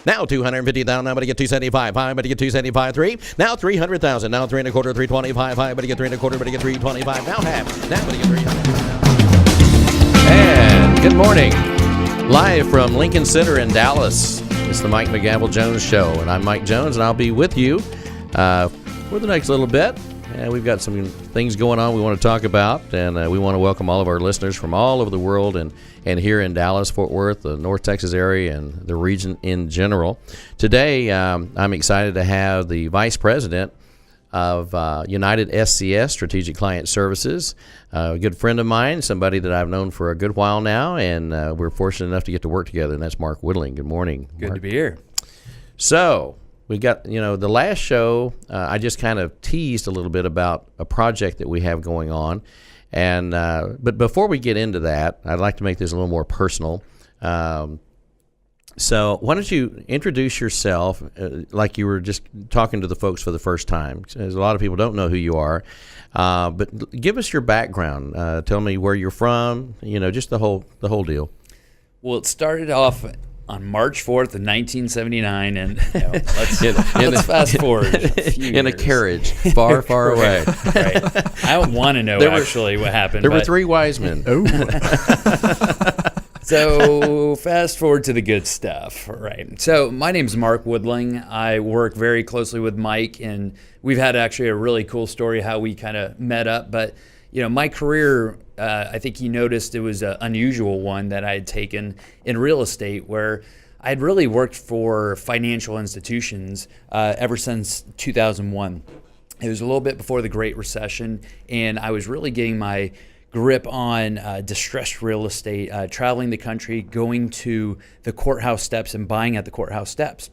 Now 250,000. Now, but to get 275. High, but to get 275. 3. Now 300,000. Now 3 1/4. 325. High, but to get 3 1/4. But to get 325. Now half. Now, but to get 300. And good morning. Live from Lincoln Center in Dallas. It's the Mike McGavel Jones Show, and I'm Mike Jones, and I'll be with you for the next little bit. And we've got some things going on we want to talk about, and we want to welcome all of our listeners from all over the world and here in Dallas, Fort Worth, the North Texas area, and the region in general. Today, I'm excited to have the Vice President of United SCS, Strategic Client Services, a good friend of mine, somebody that I've known for a good while now, and we're fortunate enough to get to work together, and that's Mark Woodling. Good morning, Good Mark. to be here. So we got, the last show, I just kind of teased a little bit about a project that we have going on. And but before we get into that, I'd like to make this a little more personal. So why don't you introduce yourself like you were just talking to the folks for the first time? Because a lot of people don't know who you are. But give us your background. Tell me where you're from, just the whole deal. Well, it started off on March 4th of 1979, and let's fast forward a few in years. A carriage, far, far away. Right. I don't want to know what happened. There were three wise men. Oh. So fast forward to the good stuff, right? So my name's Mark Woodling. I work very closely with Mike, and we've had actually a really cool story how we kind of met up. But my career, I think you noticed it was an unusual one that I had taken in real estate, where I had really worked for financial institutions ever since 2001. It was a little bit before the Great Recession, and I was really getting my grip on distressed real estate, traveling the country, going to the courthouse steps and buying at the courthouse steps.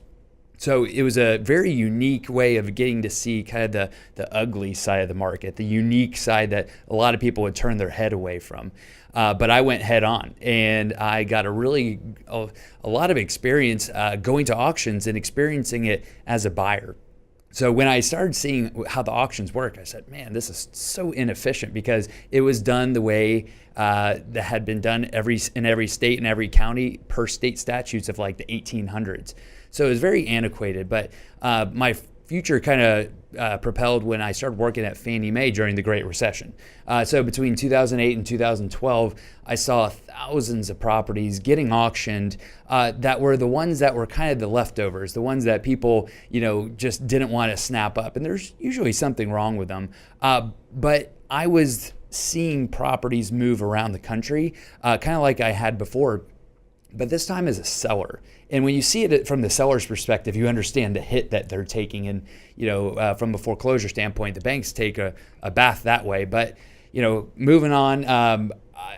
So it was a very unique way of getting to see kind of the ugly side of the market, the unique side that a lot of people would turn their head away from. But I went head on, and I got a lot of experience going to auctions and experiencing it as a buyer. So when I started seeing how the auctions work, I said, man, this is so inefficient, because it was done the way that had been done in every state and every county per state statutes of like the 1800s. So it was very antiquated, but my future kind of propelled when I started working at Fannie Mae during the Great Recession. So between 2008 and 2012, I saw thousands of properties getting auctioned that were the ones that were kind of the leftovers, the ones that people, just didn't want to snap up. And there's usually something wrong with them. But I was seeing properties move around the country, kind of like I had before, but this time as a seller. And when you see it from the seller's perspective, you understand the hit that they're taking. And, from a foreclosure standpoint, the banks take a bath that way. But, moving on,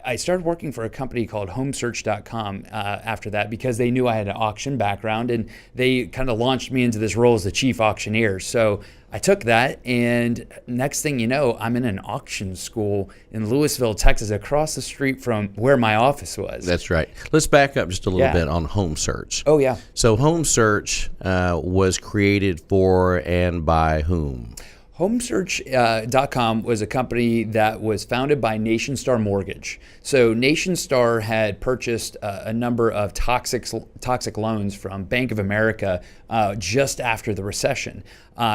I started working for a company called homesearch.com after that, because they knew I had an auction background, and they kind of launched me into this role as the chief auctioneer. So I took that, and next thing you know, I'm in an auction school in Lewisville, Texas, across the street from where my office was. That's right. Let's back up just a little bit on Home Search. Oh, yeah. So Home Search was created for and by whom? Homesearch.com was a company that was founded by NationStar Mortgage. So NationStar had purchased a number of toxic loans from Bank of America just after the recession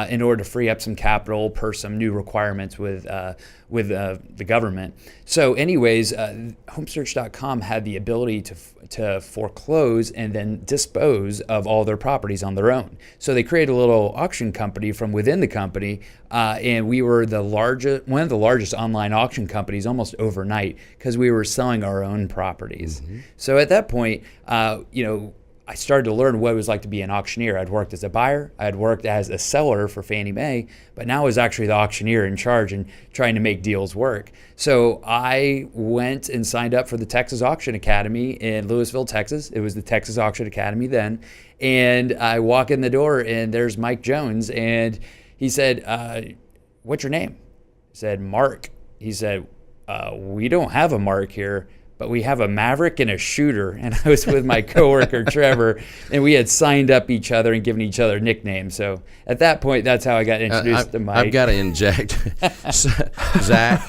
in order to free up some capital per some new requirements with the government. So anyways, Homesearch.com had the ability to foreclose and then dispose of all their properties on their own. So they created a little auction company from within the company, and we were one of the largest online auction companies almost overnight, because we were selling our own properties. Mm-hmm. So at that point, I started to learn what it was like to be an auctioneer. I'd worked as a buyer, I'd worked as a seller for Fannie Mae, but now I was actually the auctioneer in charge and trying to make deals work. So I went and signed up for the Texas Auction Academy in Lewisville, Texas. It was the Texas Auction Academy then. And I walk in the door, and there's Mike Jones, and he said, what's your name? I said, Mark. He said, we don't have a Mark here, but we have a Maverick and a Shooter. And I was with my coworker, Trevor, and we had signed up each other and given each other nicknames. So at that point, that's how I got introduced to Mike. I've got to inject. Zach,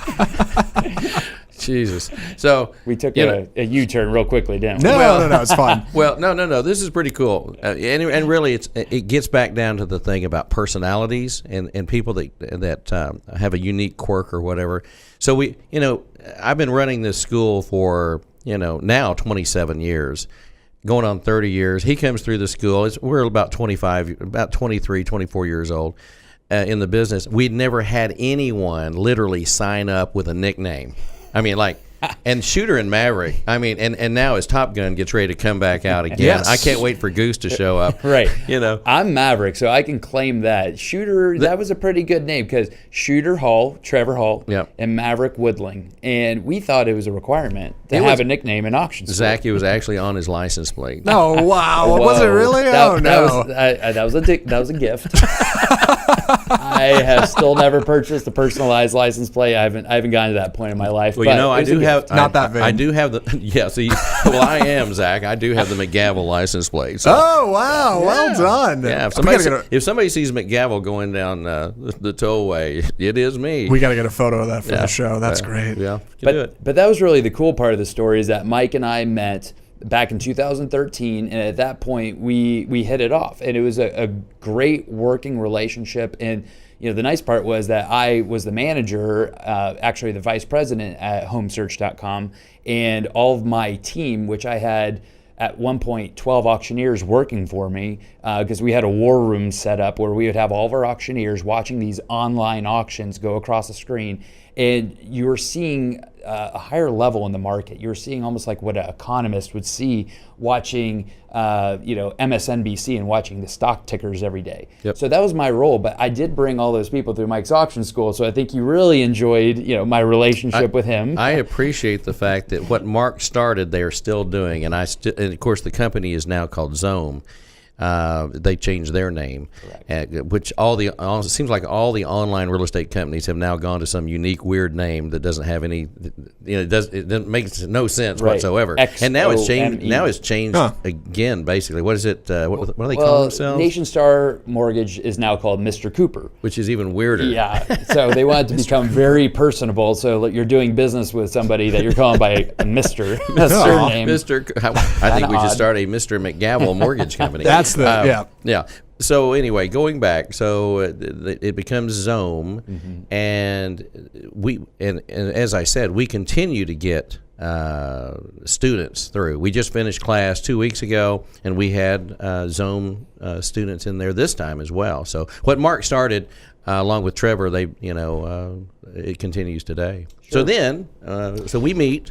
Jesus. So We took you know, a U-turn real quickly, didn't we? No, it's fine. well, no. This is pretty cool, and really, it gets back down to the thing about personalities and people that have a unique quirk or whatever. So I've been running this school for now 27 years, going on 30 years. He comes through the school. We're about 23, 24 years old in the business. We'd never had anyone literally sign up with a nickname. I mean, like. And Shooter and Maverick, I mean, and now as Top Gun gets ready to come back out again, Yes. I can't wait for Goose to show up. Right. I'm Maverick, so I can claim that. Shooter, that was a pretty good name because Shooter Hall, Trevor Hall, Yep. and Maverick Woodling. And we thought it was a requirement to have a nickname in auction school. Zach, it was actually on his license plate. Oh, wow. Was it really? That no. That was a gift. I have still never purchased a personalized license plate. I haven't gotten to that point in my life. Well, but I do have Not that big. I do have the well, I am Zach. I do have the McGavel license plate. So. Oh, wow. Well done. Yeah, if somebody sees McGavel going down the tollway, it is me. We got to get a photo of that for the show. That's great. Yeah, do it. But that was really the cool part of the story is that Mike and I met back in 2013, and at that point we hit it off, and it was a great working relationship. And the nice part was that I was the manager, actually the vice president at homesearch.com, and all of my team, which I had at one point 12 auctioneers working for me, because we had a war room set up where we would have all of our auctioneers watching these online auctions go across the screen, and you were seeing a higher level in the market. You were seeing almost like what an economist would see watching MSNBC and watching the stock tickers every day. Yep. So that was my role, but I did bring all those people through Mike's auction school, so I think you really enjoyed my relationship with him. I appreciate the fact that what Mark started, they are still doing, and of course the company is now called Zome. They changed their name, which it seems like all the online real estate companies have now gone to some unique weird name that doesn't have any, it doesn't make no sense whatsoever. And now it's changed. Now it's changed again. Basically, what is it? What do they call themselves? Nation Star Mortgage is now called Mr. Cooper, which is even weirder. Yeah. So they wanted to become very personable. So you're doing business with somebody that you're calling by a Mr. surname. Mr. I think we should start a Mr. McGavel mortgage company. That's yeah. So anyway, going back, so it becomes Zome, and as I said, we continue to get students through. We just finished class 2 weeks ago, and we had Zome students in there this time as well. So what Mark started, along with Trevor, it continues today. Sure. So then, so we meet.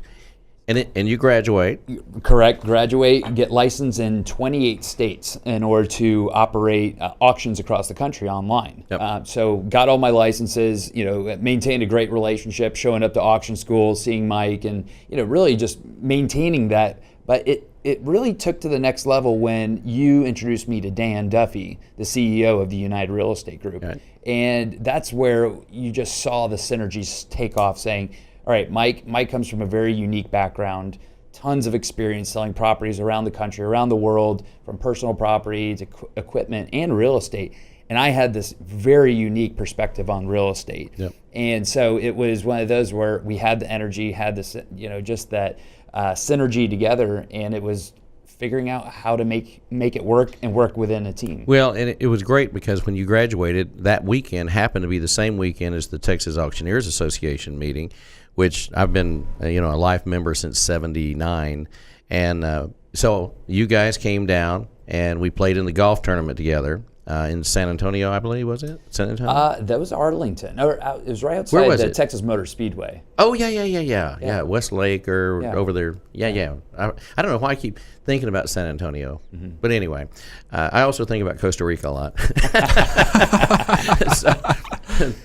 And you graduate. Correct. Graduate, get licensed in 28 states in order to operate auctions across the country online. Yep. So got all my licenses, maintained a great relationship, showing up to auction school, seeing Mike, and really just maintaining that. But it really took to the next level when you introduced me to Dan Duffy, the CEO of the United Real Estate Group. Right. And that's where you just saw the synergies take off, saying, all right, Mike comes from a very unique background, tons of experience selling properties around the country, around the world, from personal property to equipment and real estate. And I had this very unique perspective on real estate. Yep. And so it was one of those where we had the energy, had this, just that synergy together, and it was figuring out how to make it work and work within a team. Well, and it was great because when you graduated, that weekend happened to be the same weekend as the Texas Auctioneers Association meeting, which I've been, a life member since '79, and so you guys came down and we played in the golf tournament together in San Antonio, I believe, was it? San Antonio? That was Arlington. Or it was right outside the Texas Motor Speedway. Oh yeah, Westlake or over there. Yeah. I don't know why I keep thinking about San Antonio, but anyway, I also think about Costa Rica a lot.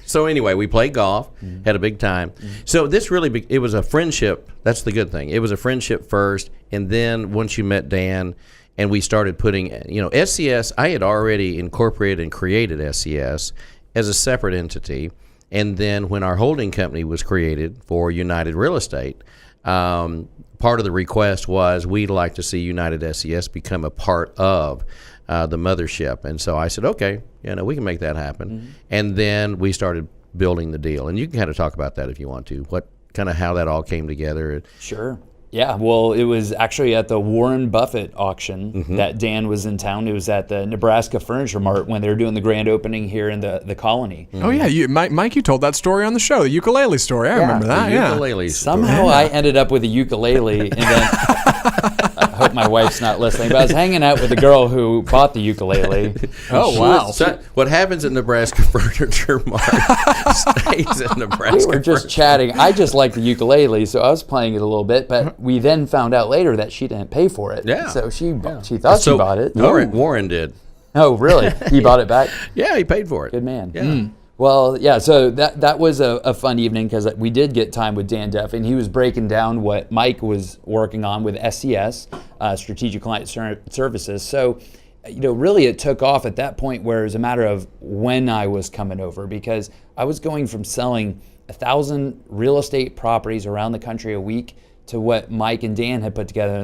So anyway, we played golf, had a big time. So this really, it was a friendship. That's the good thing. It was a friendship first, and then once you met Dan, and we started putting, SCS, I had already incorporated and created SCS as a separate entity. And then when our holding company was created for United Real Estate, part of the request was we'd like to see United SCS become a part of the mothership. And so I said, okay, we can make that happen. And then we started building the deal. And you can kind of talk about that if you want to. What kind of how that all came together? Sure. Yeah, well, it was actually at the Warren Buffett auction that Dan was in town. It was at the Nebraska Furniture Mart when they were doing the grand opening here in the colony. Oh, yeah. Mike, you told that story on the show, the ukulele story. I remember that. Ukulele story. Somehow I ended up with a ukulele, and then I hope my wife's not listening, but I was hanging out with the girl who bought the ukulele. Oh, wow. So what happens in Nebraska Furniture Mart stays in Nebraska. We were just chatting. I just liked the ukulele, so I was playing it a little bit, but we then found out later that she didn't pay for it. Yeah. So she thought she bought it. Warren did. Oh, really? He bought it back? Yeah, he paid for it. Good man. Yeah. Well, yeah, so that was a fun evening because we did get time with Dan Duffy, and he was breaking down what Mike was working on with SCS, Strategic Client Services. So, really it took off at that point where it was a matter of when I was coming over, because I was going from selling 1,000 real estate properties around the country a week to what Mike and Dan had put together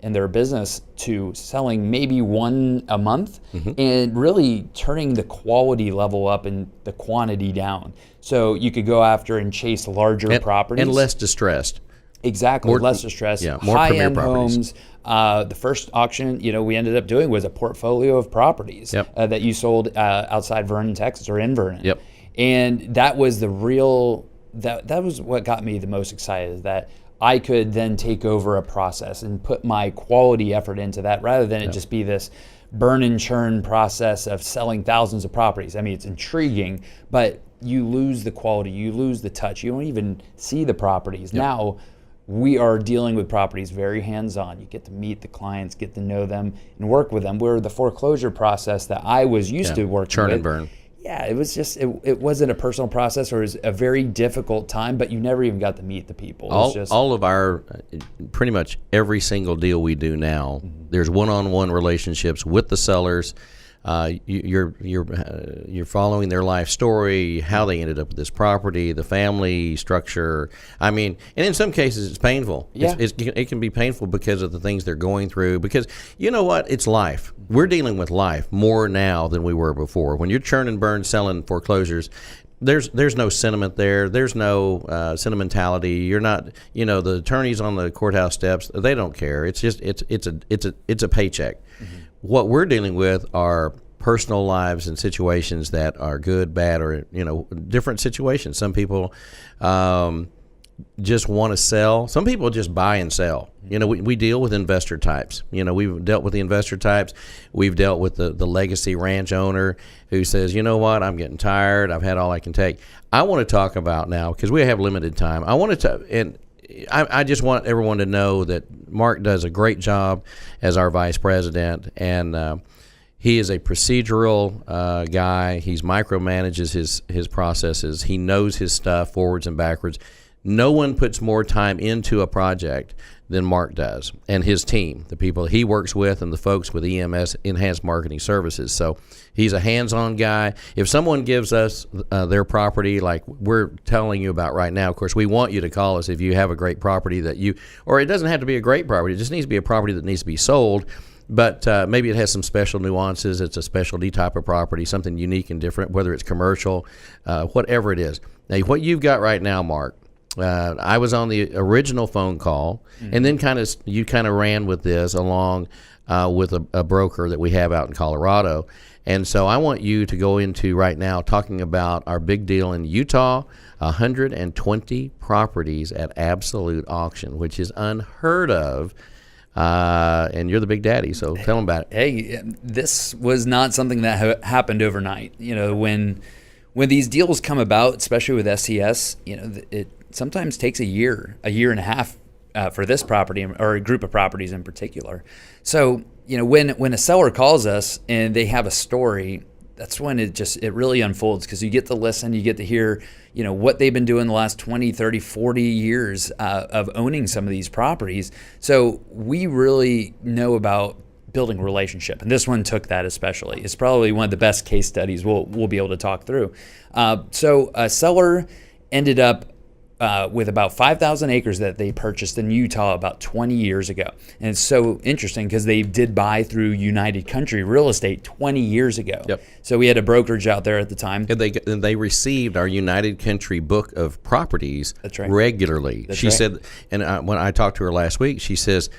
in their business to selling maybe one a month, and really turning the quality level up and the quantity down. So you could go after and chase larger properties. And less distressed. Exactly, less distressed. Yeah, more premier high-end properties. homes. The first auction, we ended up doing was a portfolio of properties that you sold outside Vernon, Texas, or in Vernon. Yep. And that was the real, that was what got me the most excited, is that I could then take over a process and put my quality effort into that, rather than it just be this burn and churn process of selling thousands of properties. I mean, it's intriguing, but you lose the quality, you lose the touch, you don't even see the properties. Now, we are dealing with properties very hands-on. You get to meet the clients, get to know them, and work with them. Where the foreclosure process that I was used to working churn with, and burn. Yeah, it was just, it wasn't a personal process, or it was a very difficult time, but you never even got to meet the people. All of our, pretty much every single deal we do now, there's one-on-one relationships with the sellers. You're following their life story, how they ended up with this property, the family structure. I mean, and in some cases it's painful. Yeah. It can be painful because of the things they're going through. Because you know what? It's life. We're dealing with life more now than we were before. When you're churn and burn selling foreclosures, there's no sentiment there. There's no sentimentality. You're not, the attorneys on the courthouse steps, they don't care. It's just it's a paycheck. What we're dealing with are personal lives and situations that are good, bad, or different situations. Some people just want to sell. Some people just buy and sell. We deal with investor types. We've dealt with the investor types. We've dealt with the legacy ranch owner who says, you know what, I'm getting tired. I've had all I can take. I want to talk about now, because we have limited time. I just want everyone to know that Mark does a great job as our vice president, and he is a procedural guy. He micromanages his processes. He knows his stuff forwards and backwards. No one puts more time into a project than Mark does, and his team, the people he works with, and the folks with EMS, Enhanced Marketing Services. So he's a hands-on guy. If someone gives us their property like we're telling you about right now, of course, we want you to call us if you have a great property or it doesn't have to be a great property. It just needs to be a property that needs to be sold, but maybe it has some special nuances. It's a specialty type of property, something unique and different, whether it's commercial, whatever it is. Now, what you've got right now, Mark, I was on the original phone call, and then you ran with this along with a broker that we have out in Colorado. And so I want you to go into right now talking about our big deal in Utah, 120 properties at absolute auction, which is unheard of. And you're the big daddy, so tell them about it. Hey, this was not something that happened overnight. When these deals come about, especially with SCS, it sometimes takes a year and a half for this property, or a group of properties in particular. So, when a seller calls us and they have a story, that's when it really unfolds, because you get to listen, you get to hear, what they've been doing the last 20, 30, 40 years of owning some of these properties. So we really know about building a relationship, and this one took that especially. It's probably one of the best case studies we'll be able to talk through. So a seller ended up with about 5,000 acres that they purchased in Utah about 20 years ago. And it's so interesting because they did buy through United Country Real Estate 20 years ago. Yep. So we had a brokerage out there at the time. And they received our United Country book of properties regularly. She said, and when I talked to her last week, she says,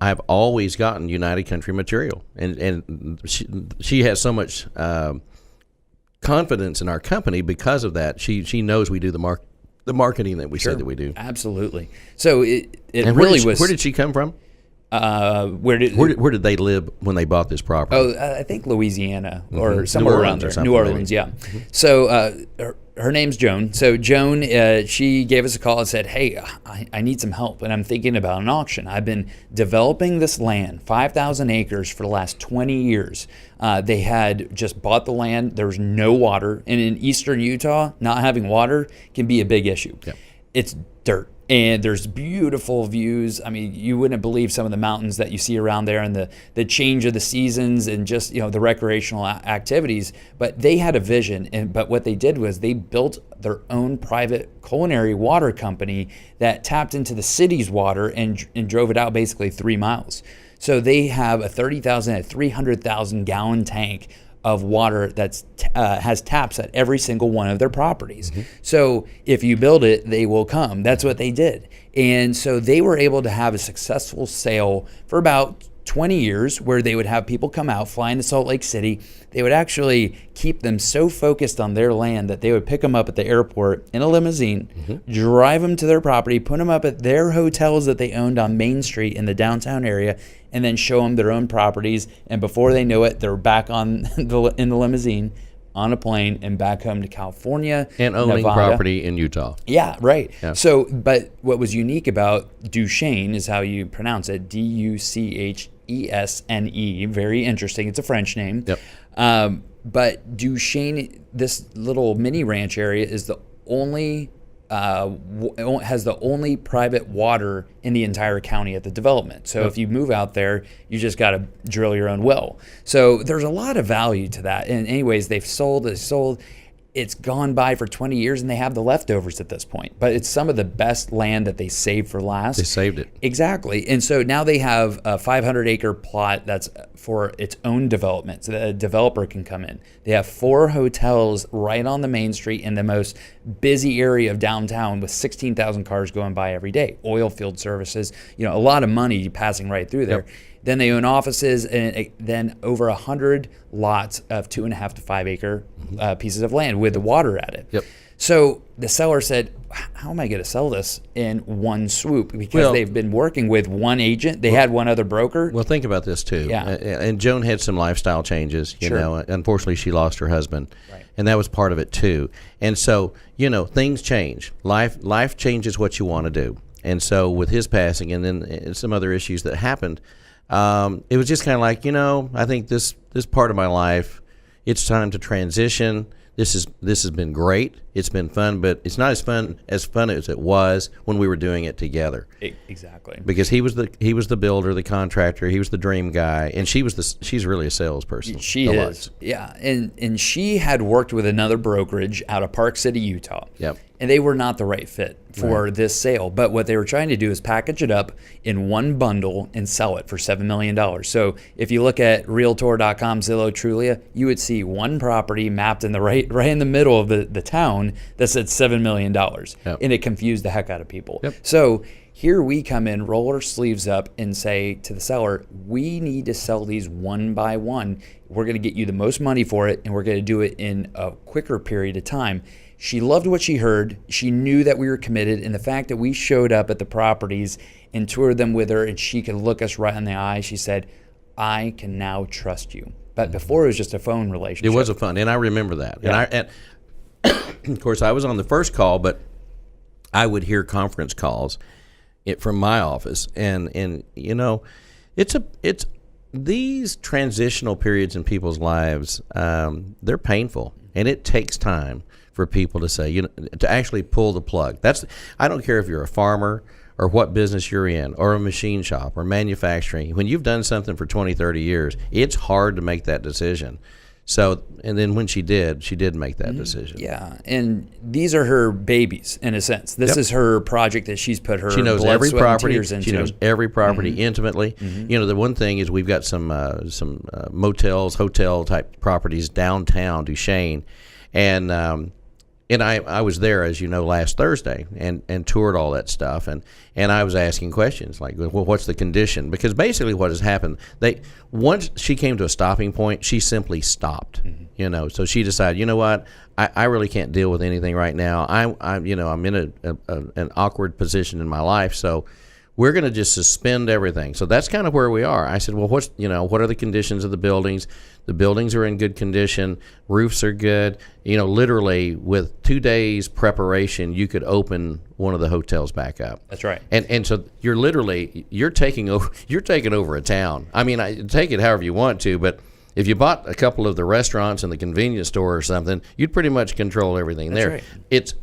I've always gotten United Country material, and she has so much confidence in our company because of that. She knows we do the marketing that we said that we do. Absolutely. So it and really was. Where did she come from? Where did they live when they bought this property? Oh, I think Louisiana or somewhere around there. New Orleans, yeah. Mm-hmm. So her name's Joan. So Joan, she gave us a call and said, "Hey, I need some help, and I'm thinking about an auction. I've been developing this land, 5,000 acres, for the last 20 years. They had just bought the land. There was no water, and in eastern Utah, not having water can be a big issue. Yep. It's dirt." And there's beautiful views. I mean, you wouldn't believe some of the mountains that you see around there, and the change of the seasons, and just the recreational activities. But they had a vision, but what they did was they built their own private culinary water company that tapped into the city's water and drove it out basically 3 miles. So they have a 30,000 to 300,000 gallon tank of water that's has taps at every single one of their properties. Mm-hmm. So if you build it, they will come. That's what they did. And so they were able to have a successful sale for about 20 years, where they would have people come out, fly into Salt Lake City. They would actually keep them so focused on their land that they would pick them up at the airport in a limousine, mm-hmm. drive them to their property, put them up at their hotels that they owned on Main Street in the downtown area, and then show them their own properties. And before they know it, they're back in the limousine, on a plane, and back home to California and owning Nevada. Property in Utah. Yeah, right. Yeah. So, but what was unique about Duchesne is how you pronounce it, Duchesne. Very interesting. It's a French name. Yep. But Duchesne, this little mini ranch area, is the only has the only private water in the entire county at the development. So if you move out there, you just got to drill your own well. So there's a lot of value to that. And anyways, they've sold. It's gone by for 20 years, and they have the leftovers at this point. But it's some of the best land that they saved for last. They saved it. Exactly. And so now they have a 500-acre plot that's for its own development, so that a developer can come in. They have 4 hotels right on the main street in the most busy area of downtown, with 16,000 cars going by every day. Oil field services, a lot of money passing right through there. Yep. Then they own offices, and then over 100 lots of 2.5 to 5 acre pieces of land with the water at it. Yep. So the seller said, "How am I going to sell this in one swoop?" Because they've been working with one agent. They had one other broker. Well, think about this too. Yeah. And Joan had some lifestyle changes. You know, unfortunately, she lost her husband, right. And that was part of it too. And so, things change. Life changes what you want to do. And so, with his passing, and then some other issues that happened. It was just kind of like, I think this part of my life, it's time to transition. This has been great. It's been fun, but it's not as fun as it was when we were doing it together. Exactly. Because he was the builder, the contractor. He was the dream guy, and she's really a salesperson. She is. Yeah, and she had worked with another brokerage out of Park City, Utah. Yep. And they were not the right fit for this sale. But what they were trying to do is package it up in one bundle and sell it for $7 million. So if you look at Realtor.com, Zillow, Trulia, you would see one property mapped in the right in the middle of the town that said $7 million. Yep. And it confused the heck out of people. Yep. So here we come in, roll our sleeves up, and say to the seller, we need to sell these one by one. We're going to get you the most money for it, and we're going to do it in a quicker period of time. She loved what she heard. She knew that we were committed, and the fact that we showed up at the properties and toured them with her, and she could look us right in the eye, she said, "I can now trust you." But before, it was just a phone relationship. It was a phone, and I remember that. Yeah. And of course, I was on the first call, but I would hear conference calls from my office, and it's these transitional periods in people's lives. They're painful, and it takes time for people to say, to actually pull the plug. I don't care if you're a farmer or what business you're in, or a machine shop or manufacturing. When you've done something for 20, 30 years, it's hard to make that decision So, and then when she did make that decision. Yeah, and these are her babies in a sense. This is her project that she's put her She knows blood, every sweat, and property. tears into. She knows every property intimately. You know, the one thing is we've got some motels, hotel type properties downtown Duchesne, and I was there, as you know, last Thursday and toured all that stuff, and I was asking questions like, well, what's the condition? Because basically what has happened, once she came to a stopping point, she simply stopped. You know, so she decided, you know what, I really can't deal with anything right now. I'm in an awkward position in my life, so we're going to just suspend everything. So that's kind of where we are. I said, well, what are the conditions of the buildings? The buildings are in good condition. Roofs are good. You know, literally with 2 days preparation, you could open one of the hotels back up. That's right. And so you're taking over a town. I mean, take it however you want to, but if you bought a couple of the restaurants and the convenience store or something, you'd pretty much control everything there. Right.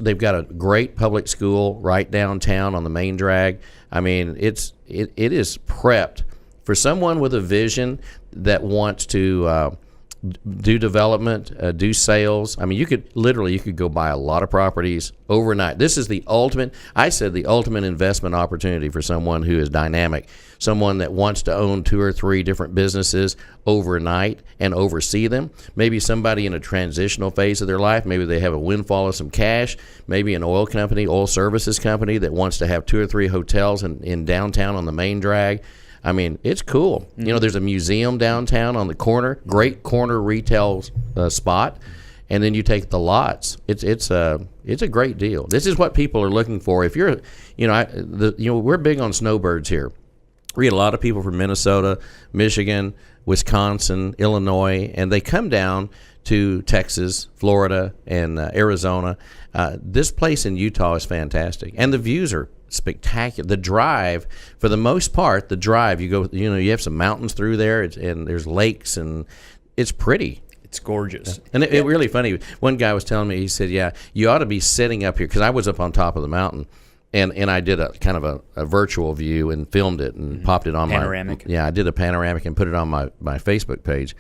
They've got a great public school right downtown on the main drag. I mean, it is prepped for someone with a vision that wants to do development, do sales. I mean, you could go buy a lot of properties overnight. This is the ultimate investment opportunity for someone who is dynamic, someone that wants to own 2 or 3 different businesses overnight and oversee them. Maybe somebody in a transitional phase of their life. Maybe they have a windfall of some cash. Maybe an oil services company that wants to have 2 or 3 hotels in downtown on the main drag. I mean, it's cool. You know, there's a museum downtown on the corner, great corner retail spot, and then you take the lots. It's a great deal. This is what people are looking for. If you're, we're big on snowbirds here. We get a lot of people from Minnesota, Michigan, Wisconsin, Illinois, and they come down to Texas, Florida, and Arizona. This place in Utah is fantastic, and the views are spectacular. The drive, for the most part, you have some mountains through there, and there's lakes, and it's pretty. It's gorgeous. And it really funny. One guy was telling me, he said, yeah, you ought to be sitting up here, because I was up on top of the mountain, and I did a kind of a virtual view and filmed it and popped it on panoramic. I did a panoramic and put it on my Facebook page.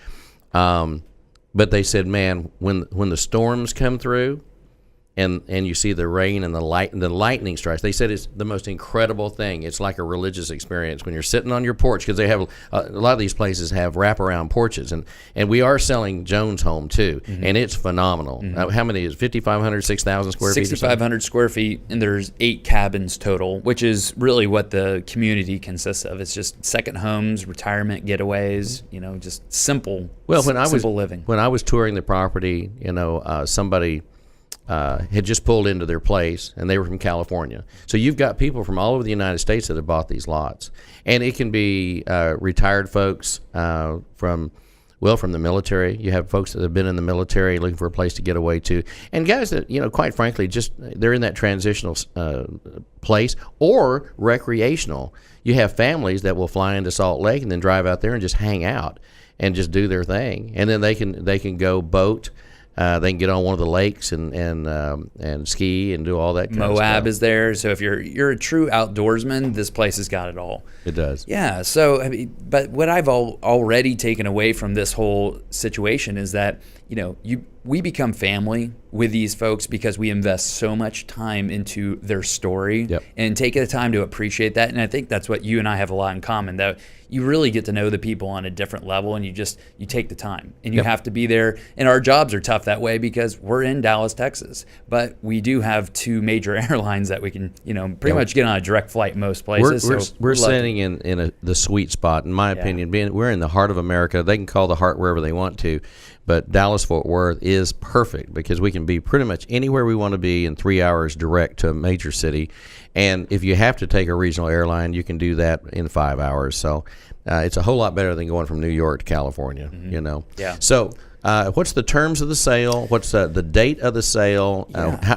But they said, man, when the storms come through, and you see the rain and the lightning strikes. They said it's the most incredible thing. It's like a religious experience when you're sitting on your porch, because they have a lot of these places have wraparound porches, and we are selling Joans Home too, and it's phenomenal. How many is 5,500, 6,000 square feet? 6,500 square feet, and there's 8 cabins total, which is really what the community consists of. It's just second homes, retirement getaways, just simple. Simple living. When I was touring the property, somebody had just pulled into their place, and they were from California. So you've got people from all over the United States that have bought these lots, and it can be retired folks from the military. You have folks that have been in the military looking for a place to get away to, and guys that quite frankly, just they're in that transitional place or recreational. You have families that will fly into Salt Lake and then drive out there and just hang out and just do their thing, and then they can go boat. They can get on one of the lakes and ski and do all that kind of stuff. Moab is there, so if you're a true outdoorsman, this place has got it all. It does. Yeah. So, but what I've already taken away from this whole situation is that we become family with these folks because we invest so much time into their story and take the time to appreciate that. And I think that's what you and I have a lot in common, that you really get to know the people on a different level, and you take the time, and you have to be there. And our jobs are tough that way because we're in Dallas, Texas, but we do have 2 major airlines that we can, pretty much get on a direct flight most places. We're sitting in the sweet spot, in my opinion. We're in the heart of America. They can call the heart wherever they want to, but Dallas-Fort Worth is perfect because we can be pretty much anywhere we want to be in 3 hours direct to a major city. And if you have to take a regional airline, you can do that in 5 hours. So it's a whole lot better than going from New York to California, Yeah. So what's the terms of the sale? What's the date of the sale?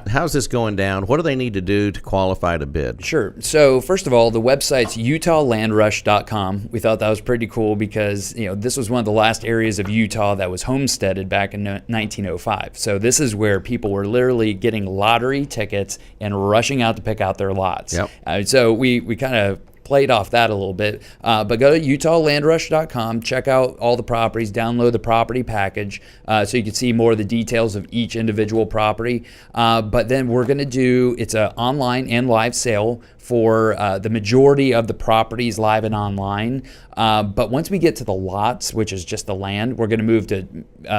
How's this going down? What do they need to do to qualify to bid? Sure. So first of all, the website's utahlandrush.com. We thought that was pretty cool because this was one of the last areas of Utah that was homesteaded back in 1905. So this is where people were literally getting lottery tickets and rushing out to pick out their lots. Yep. So we kind of played off that a little bit. But go to utahlandrush.com, check out all the properties, download the property package so you can see more of the details of each individual property. But then we're going to do, it's an online and live sale for the majority of the properties, live and online. But once we get to the lots, which is just the land, we're going to move to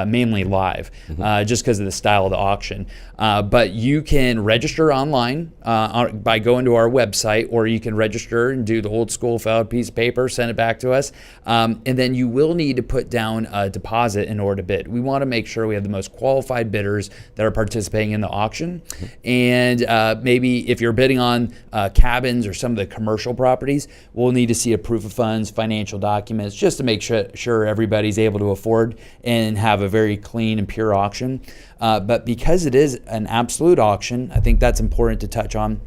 mainly live, just because of the style of the auction. But you can register online by going to our website, or you can register and do the old school, fill out a piece of paper, send it back to us. And then you will need to put down a deposit in order to bid. We want to make sure we have the most qualified bidders that are participating in the auction. And maybe if you're bidding on cabins or some of the commercial properties, we'll need to see a proof of funds, financial documents, just to make sure everybody's able to afford and have a very clean and pure auction. But because it is an absolute auction, I think that's important to touch on.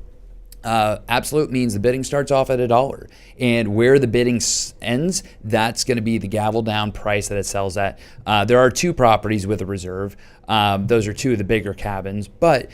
Absolute means the bidding starts off at $1, and where the bidding ends, that's going to be the gavel down price that it sells at. There are 2 properties with a reserve. Those are 2 of the bigger cabins, but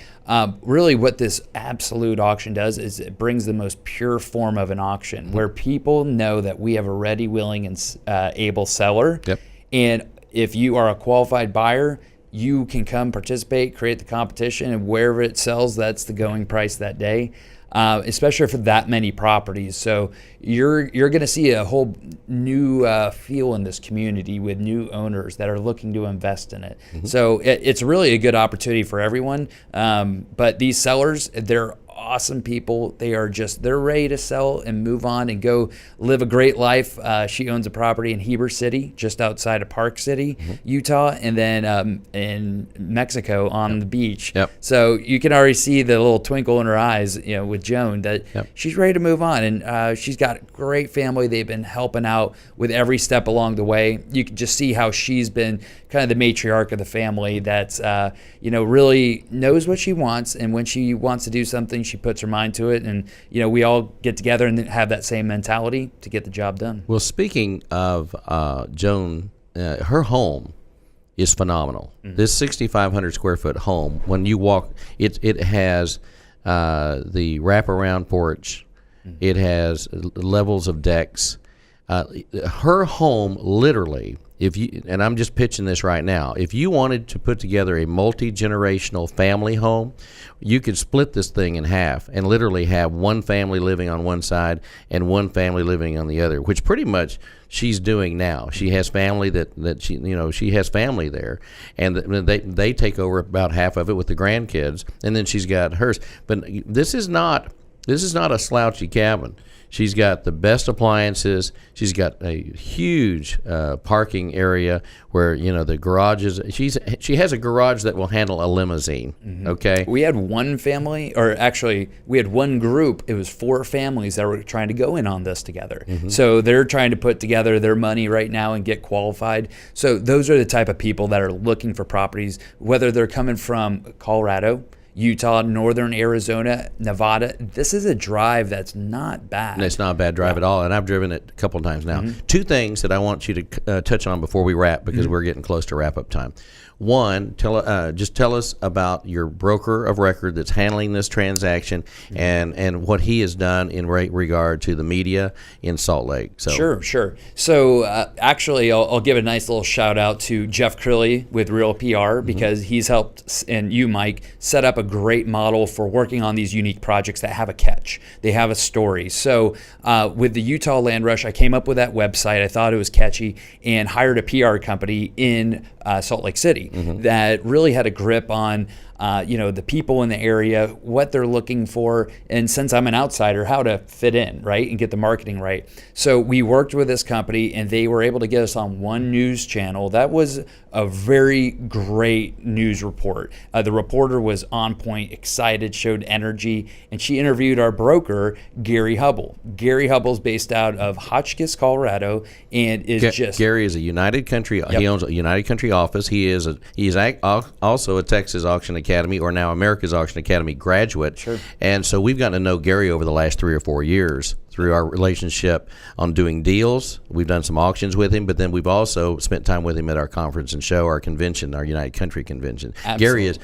really what this absolute auction does is it brings the most pure form of an auction, where people know that we have a ready, willing, and able seller. Yep. And if you are a qualified buyer, you can come participate, create the competition, and wherever it sells, that's the going price that day. Especially for that many properties. So you're going to see a whole new feel in this community with new owners that are looking to invest in it. So it's really a good opportunity for everyone. But these sellers, they're awesome people. They're ready to sell and move on and go live a great life. She owns a property in Heber City, just outside of Park City, Utah, and then in Mexico on the beach. Yep. So you can already see the little twinkle in her eyes, with Joan, that she's ready to move on. And she's got a great family. They've been helping out with every step along the way. You can just see how she's been kind of the matriarch of the family that's, really knows what she wants. And when she wants to do something, she puts her mind to it. And, we all get together and have that same mentality to get the job done. Well, speaking of Joan, her home is phenomenal. This 6,500 square foot home, when you walk, it has the wraparound porch. It has levels of decks. Her home, literally, and I'm just pitching this right now, if you wanted to put together a multi-generational family home, you could split this thing in half and literally have one family living on one side and one family living on the other, which pretty much she's doing now. She has family that she has family there, and they take over about half of it with the grandkids, and then she's got hers. But this is not a slouchy cabin. She's got the best appliances. She's got a huge parking area where the garages. She has a garage that will handle a limousine. Okay. We had one family, or actually, we had one group. It was 4 families that were trying to go in on this together. So they're trying to put together their money right now and get qualified. So those are the type of people that are looking for properties, whether they're coming from Colorado, Utah, northern Arizona, Nevada. This is a drive that's not bad. And it's not a bad drive at all, and I've driven it a couple of times now. 2 things that I want you to touch on before we wrap, because we're getting close to wrap-up time. One, just tell us about your broker of record that's handling this transaction and what he has done in regard to the media in Salt Lake. So. Sure. So actually, I'll give a nice little shout out to Jeff Crilly with Real PR, because he's helped, and you, Mike, set up a great model for working on these unique projects that have a catch. They have a story. So with the Utah Land Rush, I came up with that website. I thought it was catchy and hired a PR company in Salt Lake City that really had a grip on the people in the area, what they're looking for, and since I'm an outsider, how to fit in, right, and get the marketing right. So we worked with this company, and they were able to get us on one news channel. That was a very great news report. The reporter was on point, excited, showed energy, and she interviewed our broker, Gary Hubble. Gary Hubble's based out of Hotchkiss, Colorado, and is Gary is a United Country. He owns a United Country office. He is also a Texas Auction Academy, or now America's Auction Academy graduate. Sure. And so we've gotten to know Gary over the last 3 or 4 years through our relationship on doing deals. We've done some auctions with him, but then we've also spent time with him at our conference and show, our convention, our United Country convention. Absolutely. Gary is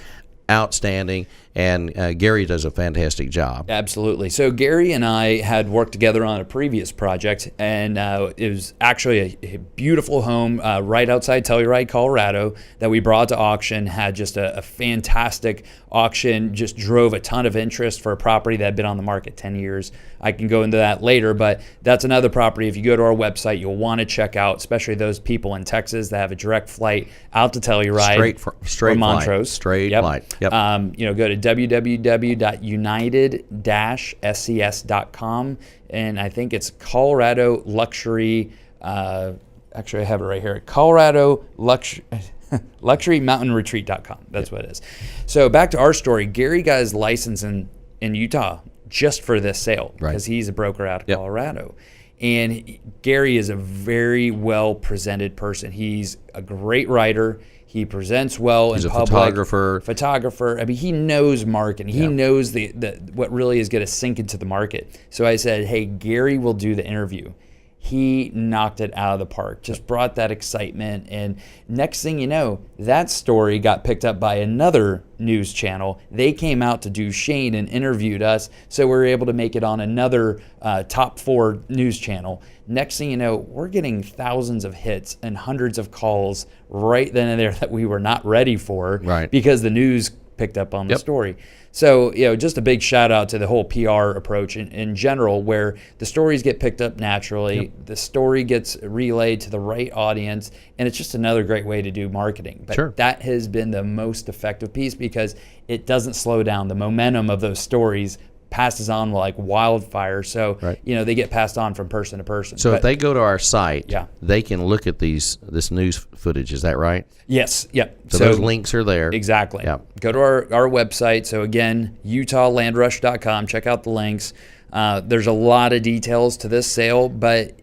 outstanding, And Gary does a fantastic job. Absolutely. So Gary and I had worked together on a previous project, and it was actually a beautiful home right outside Telluride, Colorado, that we brought to auction. Had just a fantastic auction, just drove a ton of interest for a property that had been on the market 10 years. I can go into that later, but that's another property. If you go to our website, you'll want to check out, especially those people in Texas that have a direct flight out to Telluride straight or Montrose. Straight flight. Yep. Go to www.united-scs.com, and I think it's Colorado Luxury. Actually, I have it right here. Colorado LuxuryMountainRetreat.com. That's what it is. So back to our story. Gary got his license in Utah just for this sale because he's a broker out of Colorado. And Gary is a very well presented person. He's a great writer. He presents well in public. He's a photographer. I mean, he knows marketing. He knows the what really is going to sink into the market. So I said, hey, Gary will do the interview. He knocked it out of the park, just brought that excitement. And next thing you know, that story got picked up by another news channel. They came out to Duchesne and interviewed us, so we were able to make it on another top 4 news channel. Next thing you know, we're getting thousands of hits and hundreds of calls right then and there that we were not ready for because the news picked up on the story. So, just a big shout out to the whole PR approach in general, where the stories get picked up naturally, the story gets relayed to the right audience, and it's just another great way to do marketing. But that has been the most effective piece because it doesn't slow down. The momentum of those stories passes on like wildfire. So, they get passed on from person to person. So if they go to our site, they can look at this news footage. Is that right? Yes. Yep. So those links are there. Exactly. Yep. Go to our website. So again, UtahLandRush.com. Check out the links. There's a lot of details to this sale, but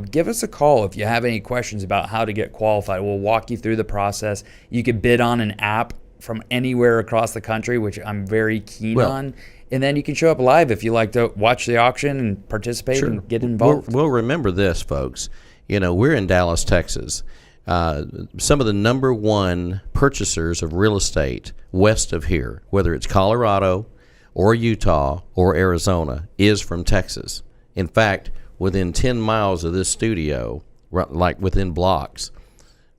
give us a call if you have any questions about how to get qualified. We'll walk you through the process. You could bid on an app from anywhere across the country, which I'm very keen on. And then you can show up live if you like to watch the auction and participate and get involved. We'll remember this, folks. We're in Dallas, Texas. Some of the number one purchasers of real estate west of here, whether it's Colorado or Utah or Arizona, is from Texas. In fact, within 10 miles of this studio, like within blocks,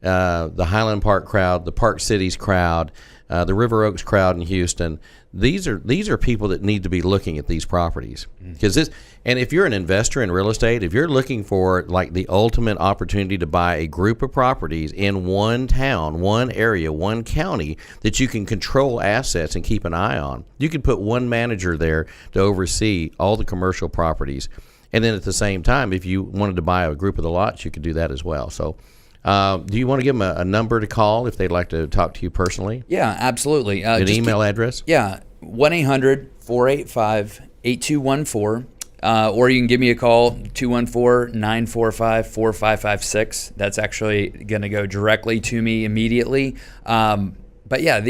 the Highland Park crowd, the Park Cities crowd, the River Oaks crowd in Houston, these are people that need to be looking at these properties. Because and if you're an investor in real estate, if you're looking for like the ultimate opportunity to buy a group of properties in one town, one area, one county that you can control assets and keep an eye on, you could put one manager there to oversee all the commercial properties. And then at the same time, if you wanted to buy a group of the lots, you could do that as well. So do you want to give them a number to call if they'd like to talk to you personally? Yeah, absolutely. An email address? Yeah, 1-800-485-8214. Or you can give me a call, 214-945-4556. That's actually going to go directly to me immediately. But yeah,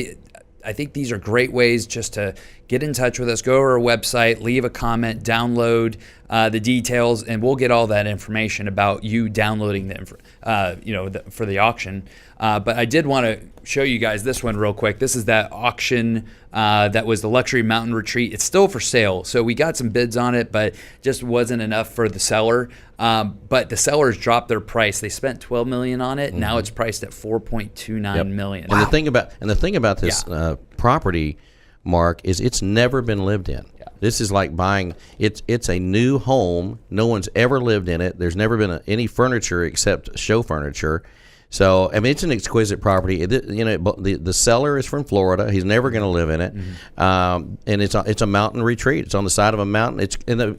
I think these are great ways just to get in touch with us. Go to our website, leave a comment, download the details, and we'll get all that information about you downloading for the auction. But I did want to show you guys this one real quick. This is that auction that was the Luxury Mountain Retreat. It's still for sale, so we got some bids on it, but just wasn't enough for the seller. But the sellers dropped their price. They spent $12 million on it. Now it's priced at $4.29 million. And the thing about this property, Mark, is it's never been lived in. This is like buying. It's a new home. No one's ever lived in it. There's never been any furniture except show furniture. So I mean, it's an exquisite property. The seller is from Florida. He's never going to live in it, and it's a mountain retreat. It's on the side of a mountain. It's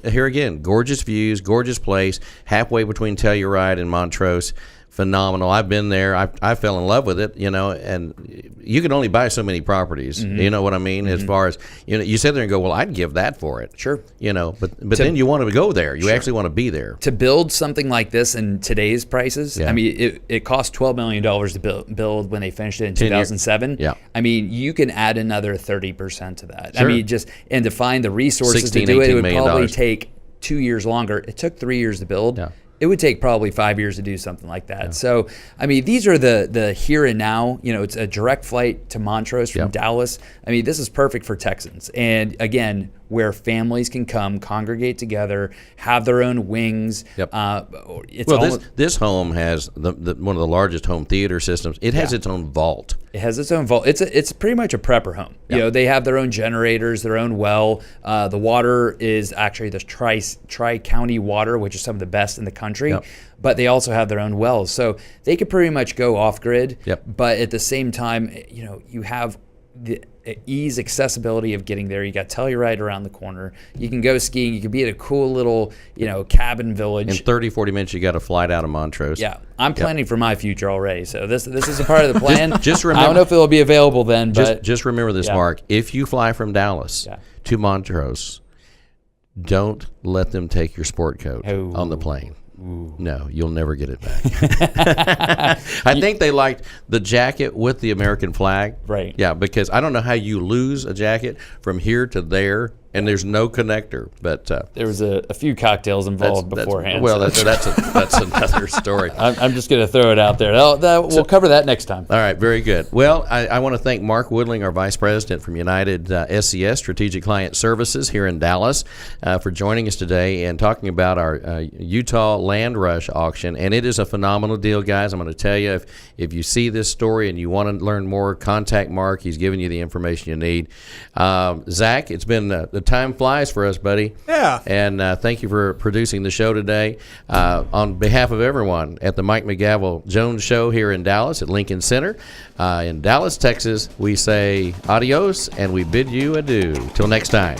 here again, gorgeous views, gorgeous place, halfway between Telluride and Montrose. Phenomenal. I've been there. I fell in love with it, and you can only buy so many properties. You know what I mean? As far as, you sit there and go, well, I'd give that for it. Sure. But then you want to go there. You actually want to be there. To build something like this in today's prices, I mean, it cost $12 million to build when they finished it in 2007. Yeah. I mean, you can add another 30% to that. Sure. I mean, and to find the resources to do it would probably take 2 years longer. It took 3 years to build. Yeah. it would take probably 5 years to do something like that. So, I mean, these are the here and now. You know, it's a direct flight to Montrose from Dallas. I mean, this is perfect for Texans. And again, where families can come, congregate together, have their own wings. This home has one of the largest home theater systems. It has its own vault. It has its own vault. It's pretty much a prepper home. You know, they have their own generators, their own well. The water is actually the tri-county water, which is some of the best in the country. But they also have their own wells, so they could pretty much go off grid. But at the same time, you know, you have the ease, accessibility of getting there. You got Telluride around the corner. You can go skiing. You can be at a cool little, you know, cabin village. In 30, 40 minutes, you got a flight out of Montrose. Yeah, I'm planning for my future already. So this is a part of the plan. Just remember, I don't know if it'll be available then, but just remember this, Mark. If you fly from Dallas to Montrose, don't let them take your sport coat on the plane. No, you'll never get it back. I think they liked the jacket with the American flag. Right. Yeah, because I don't know how you lose a jacket from here to there, and there's no connector. But there was a few cocktails involved beforehand. Well, that's another story. I'm just going to throw it out there. We'll cover that next time. All right, very good. Well, I want to thank Mark Woodling, our Vice President from United SCS, Strategic Client Services here in Dallas, for joining us today and talking about our Utah Land Rush auction. And it is a phenomenal deal, guys. I'm going to tell you, if you see this story and you want to learn more, contact Mark. He's giving you the information you need. Zach, it's been the time flies for us, buddy. Yeah. And thank you for producing the show today. On behalf of everyone at the Mike McGavel Joans Show here in Dallas at Lincoln Center in Dallas, Texas, we say adios and we bid you adieu. Till next time.